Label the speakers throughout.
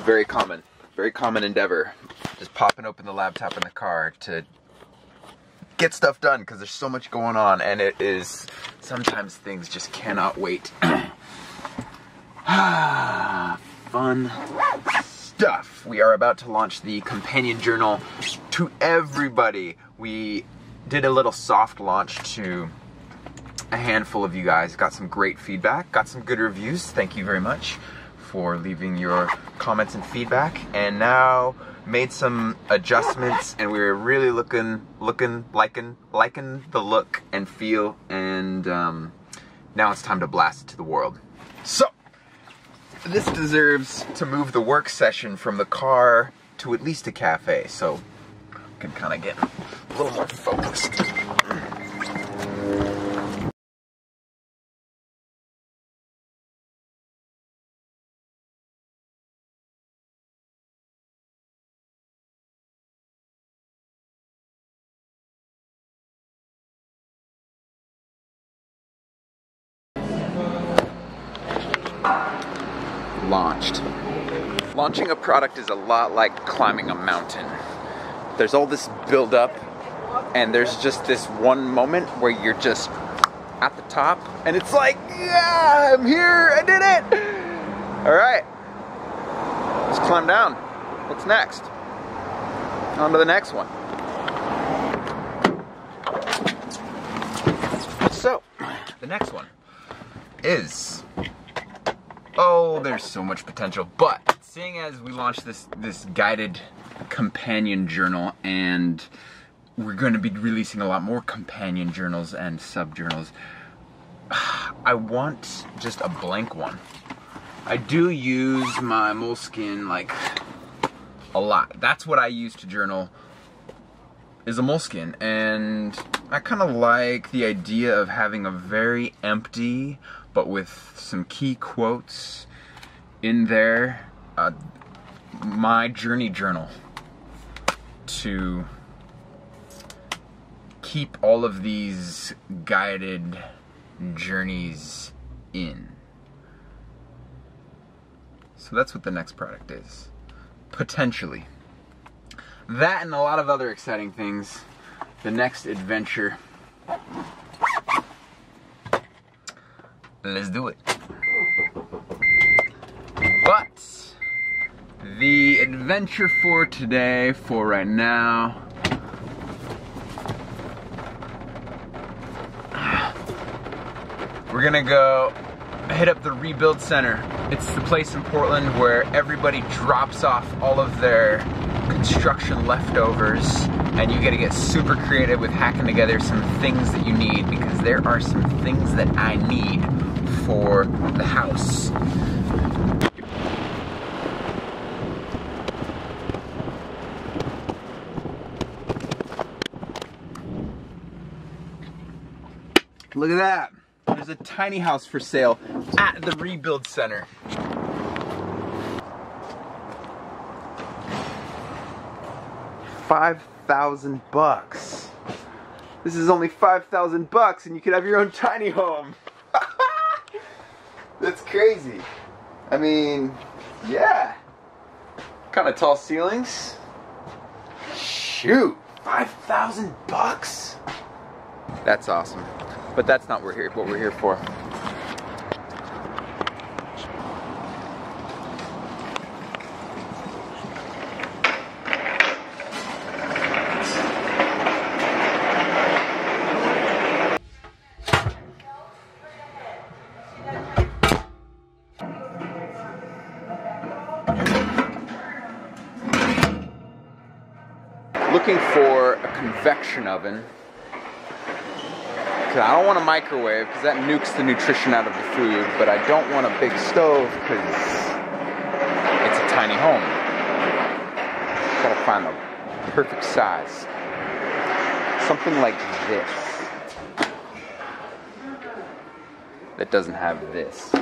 Speaker 1: very common endeavor. Just popping open the laptop in the car to get stuff done because there's so much going on, and it is, sometimes things just cannot wait. Fun stuff. We are about to launch the companion journal to everybody. We did a little soft launch to a handful of you guys, got some great feedback, got some good reviews. Thank you very much for leaving your comments and feedback, and now made some adjustments, and we're really liking the look and feel, and now it's time to blast it to the world. So this deserves to move the work session from the car to at least a cafe, so we can kind of get a little more focused. Launched. Launching a product is a lot like climbing a mountain. There's all this build up, and there's just this one moment where you're just at the top, and it's like, yeah, I'm here, I did it! Alright, let's climb down. What's next? On to the next one. So, the next one is, oh, there's so much potential, but seeing as we launched this guided companion journal, and we're going to be releasing a lot more companion journals and sub-journals, I want just a blank one. I do use my Moleskine like a lot. That's what I use to journal, is a Moleskine, and I kind of like the idea of having a very empty, but with some key quotes in there, my journey journal, to keep all of these guided journeys in. So that's what the next product is, potentially. That and a lot of other exciting things. The next adventure. Let's do it. But the adventure for today, for right now, we're gonna go hit up the Rebuild Center. It's the place in Portland where everybody drops off all of their construction leftovers, and you gotta get super creative with hacking together some things that you need, because there are some things that I need for the house. Look at that. There's a tiny house for sale at the Rebuild Center. $5,000. This is only $5,000 and you could have your own tiny home. That's crazy. I mean, yeah. Kind of tall ceilings. Shoot, $5,000? That's awesome. But that's not what we're here for. Looking for a convection oven. I don't want a microwave because that nukes the nutrition out of the food, but I don't want a big stove because it's a tiny home. Gotta find the perfect size. Something like this that doesn't have this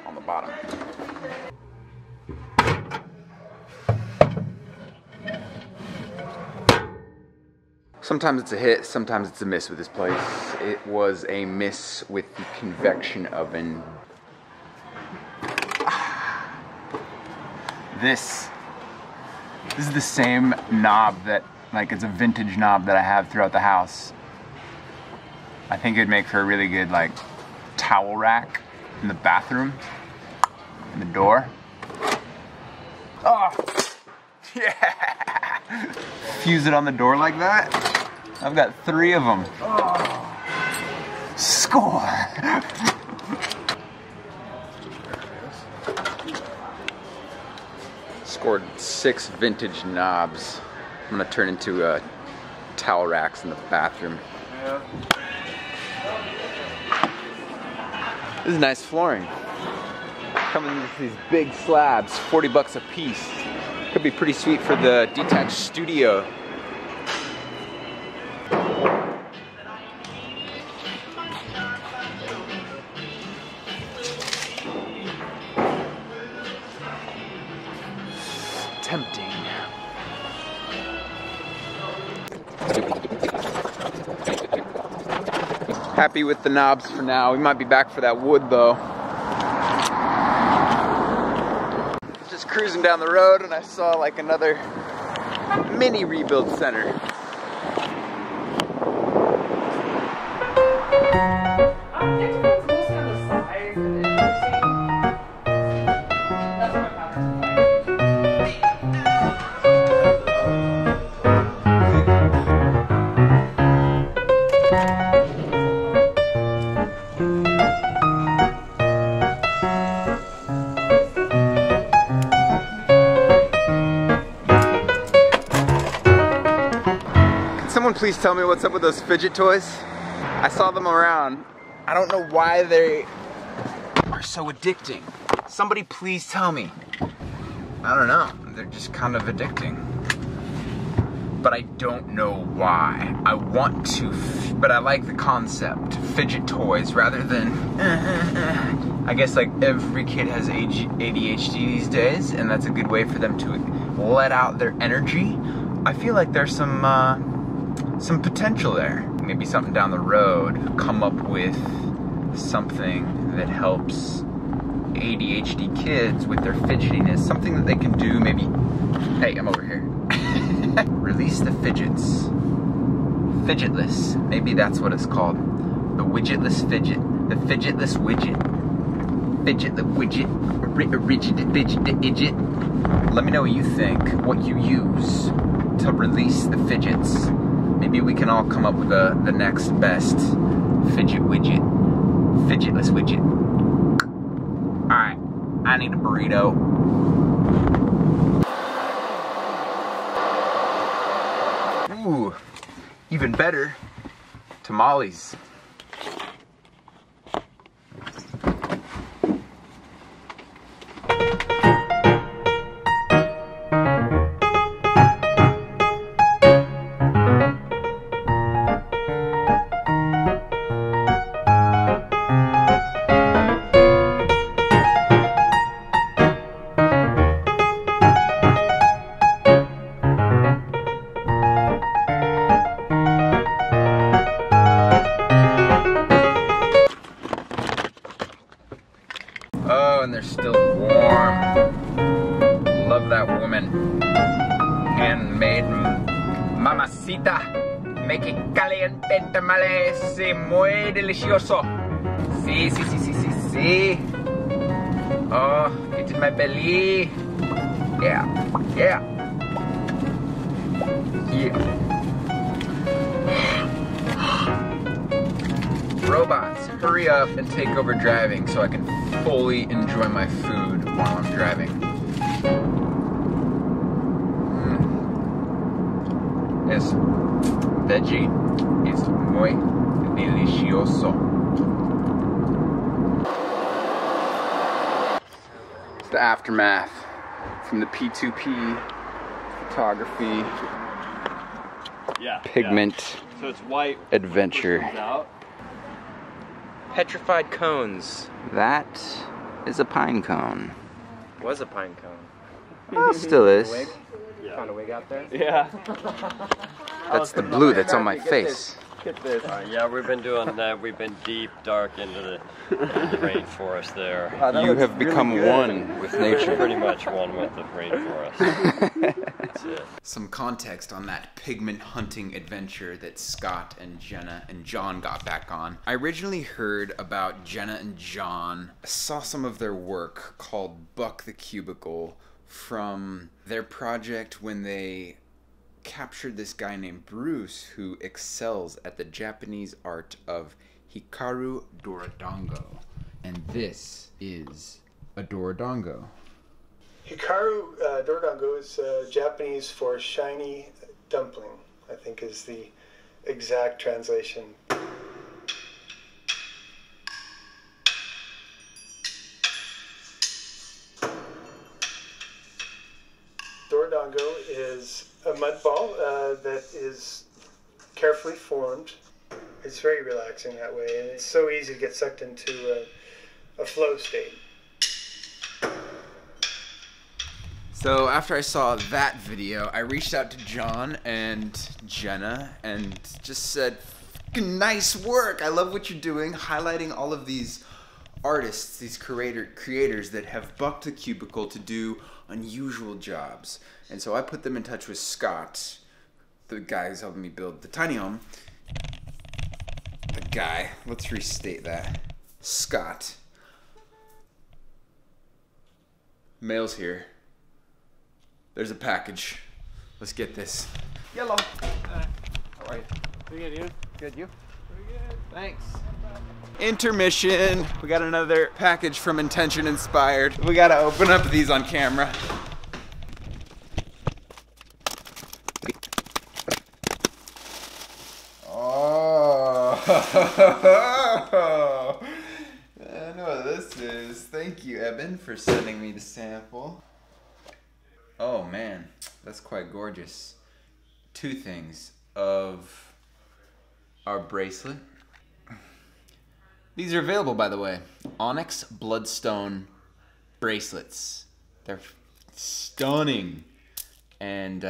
Speaker 1: on the bottom. Sometimes it's a hit, sometimes it's a miss with this place. It was a miss with the convection oven. this is the same knob that, like, it's a vintage knob that I have throughout the house. I think it'd make for a really good, like, towel rack in the bathroom, in the door. Oh, yeah! Fuse it on the door like that. I've got 3 of them. Oh. Score! Scored 6 vintage knobs. I'm gonna turn into towel racks in the bathroom. Yeah. This is nice flooring. Coming with these big slabs, 40 bucks a piece. Could be pretty sweet for the detached studio. Tempting. Happy with the knobs for now. We might be back for that wood though. Just cruising down the road and I saw like another mini rebuild center. Someone please tell me what's up with those fidget toys. I saw them around. I don't know why they are so addicting. Somebody please tell me. I don't know. They're just kind of addicting. But I don't know why. I want to, but I like the concept. Fidget toys rather than, I guess like every kid has ADHD these days and that's a good way for them to let out their energy. I feel like there's some potential there. Maybe something down the road, come up with something that helps ADHD kids with their fidgetiness, something that they can do maybe, hey, I'm over here. Release the fidgets. Fidgetless, maybe that's what it's called. The widgetless fidget, the fidgetless widget. Fidget the widget, rigid fidget the idget. Let me know what you think, what you use to release the fidgets. Maybe we can all come up with the next best fidget widget. Fidgetless widget. Alright, I need a burrito. Ooh, even better, tamales. Oh, and they're still warm. Love that woman. Handmade mamacita. Make it caliente tamales. Muy delicioso. Sí, sí, sí, sí, sí, sí. Oh, it's in my belly. Yeah, yeah. Yeah. Robots, hurry up and take over driving so I can fully enjoy my food while I'm driving. This veggie is muy delicioso. It's the aftermath from the P2P photography pigment
Speaker 2: So it's white
Speaker 1: adventure.
Speaker 2: Petrified cones.
Speaker 1: That is a pine cone.
Speaker 2: Was a pine cone.
Speaker 1: Well, still is.
Speaker 2: Found a wig out there?
Speaker 3: Yeah.
Speaker 1: That's the blue that's on my face.
Speaker 2: Look at this.
Speaker 3: Yeah, we've been doing that. We've been deep, dark into the rainforest there.
Speaker 1: You have become one with nature.
Speaker 3: Pretty much one with the rainforest. That's it.
Speaker 1: Some context on that pigment hunting adventure that Scott and Jenna and John got back on. I originally heard about Jenna and John. I saw some of their work called Buck the Cubicle from their project when they captured this guy named Bruce who excels at the Japanese art of Hikaru Dorodango. And this is a Dorodango.
Speaker 4: Hikaru Dorodango is Japanese for shiny dumpling, I think is the exact translation. Dorodango is a mud ball that is carefully formed. It's very relaxing that way, and it's so easy to get sucked into a flow state.
Speaker 1: So after I saw that video, I reached out to John and Jenna and just said, nice work, I love what you're doing, highlighting all of these artists, these creators that have bucked the cubicle to do unusual jobs. And so I put them in touch with Scott, the guy who's helping me build the tiny home. The guy, let's restate that. Scott. Mail's here. There's a package. Let's get this. Yellow. How are you?
Speaker 5: Pretty good, you?
Speaker 1: Good, you?
Speaker 5: Pretty good.
Speaker 1: Thanks. Intermission. We got another package from Intention Inspired. We gotta open up these on camera. Oh. I know what this is. Thank you, Eben, for sending me the sample. Oh man, that's quite gorgeous. Two things of our bracelet. These are available, by the way. Onyx Bloodstone bracelets. They're stunning. And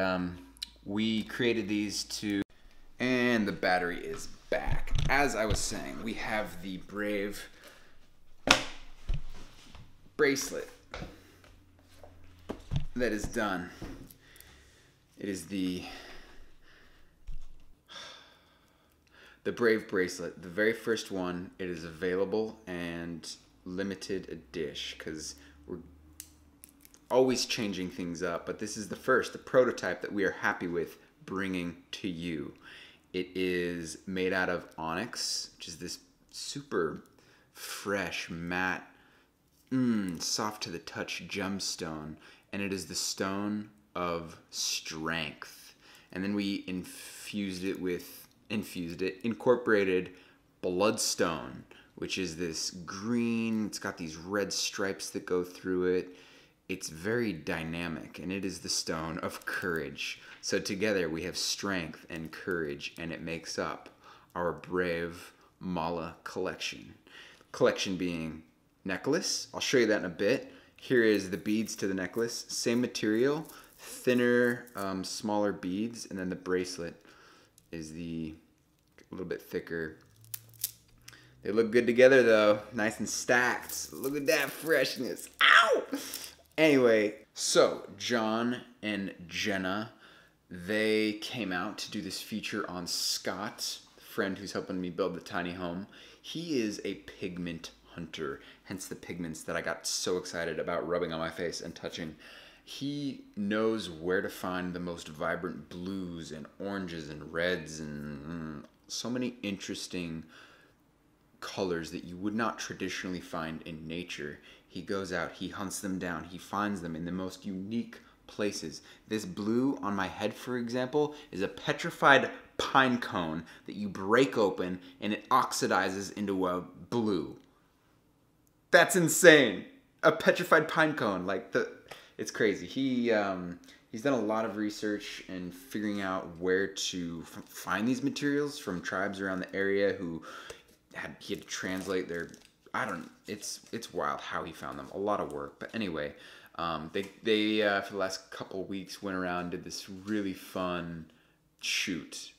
Speaker 1: we created these to... And the battery is back. As I was saying, we have the Brave bracelet that is done. It is the Brave bracelet, the very first one. It is available and limited edition because we're always changing things up, but this is the first, the prototype that we are happy with bringing to you. It is made out of onyx, which is this super fresh, matte, soft to the touch gemstone, and it is the stone of strength. And then we incorporated bloodstone, which is this green, it's got these red stripes that go through it. It's very dynamic, and it is the stone of courage. So together we have strength and courage, and it makes up our Brave Mala collection. Collection being necklace. I'll show you that in a bit. Here is the beads to the necklace. Same material, thinner, smaller beads, and then the bracelet is a little bit thicker. They look good together though, nice and stacked. Look at that freshness. Ow! Anyway, so John and Jenna, they came out to do this feature on Scott, the friend who's helping me build the tiny home. He is a pigment hunter, hence the pigments that I got so excited about rubbing on my face and touching. He knows where to find the most vibrant blues and oranges and reds and so many interesting colors that you would not traditionally find in nature. He goes out, he hunts them down, he finds them in the most unique places. This blue on my head, for example, is a petrified pine cone that you break open and it oxidizes into a blue. That's insane. A petrified pine cone, it's crazy. He's done a lot of research and figuring out where to find these materials from tribes around the area who he had to translate their, it's wild how he found them. A lot of work, but anyway, they for the last couple weeks went around and did this really fun shoot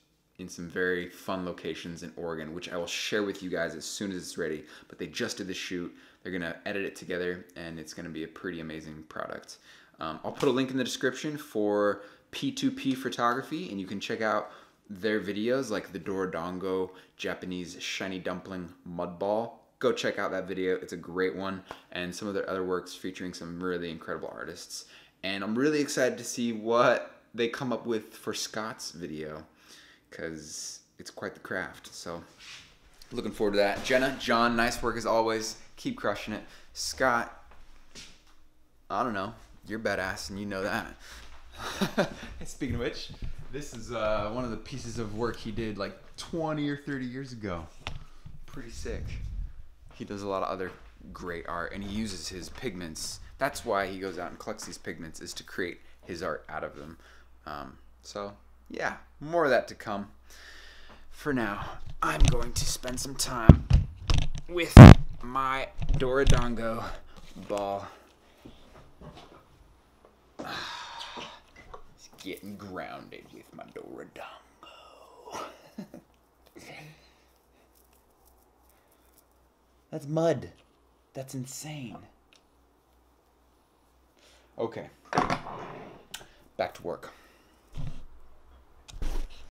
Speaker 1: in some very fun locations in Oregon, which I will share with you guys as soon as it's ready. But they just did the shoot. They're gonna edit it together, and it's gonna be a pretty amazing product. I'll put a link in the description for P2P Photography, and you can check out their videos like the Dorodongo Japanese Shiny Dumpling Mud Ball. Go check out that video. It's a great one, and some of their other works featuring some really incredible artists. And I'm really excited to see what they come up with for Scott's video, because it's quite the craft. So looking forward to that. Jenna, John, nice work as always. Keep crushing it. Scott, I don't know, you're badass and you know that. Speaking of which, this is one of the pieces of work he did like 20 or 30 years ago. Pretty sick. He does a lot of other great art, and he uses his pigments. That's why he goes out and collects these pigments, is to create his art out of them. So yeah, more of that to come. For now, I'm going to spend some time with my Dorodongo ball. It's getting grounded with my Dorodongo. That's mud. That's insane. Okay. Back to work.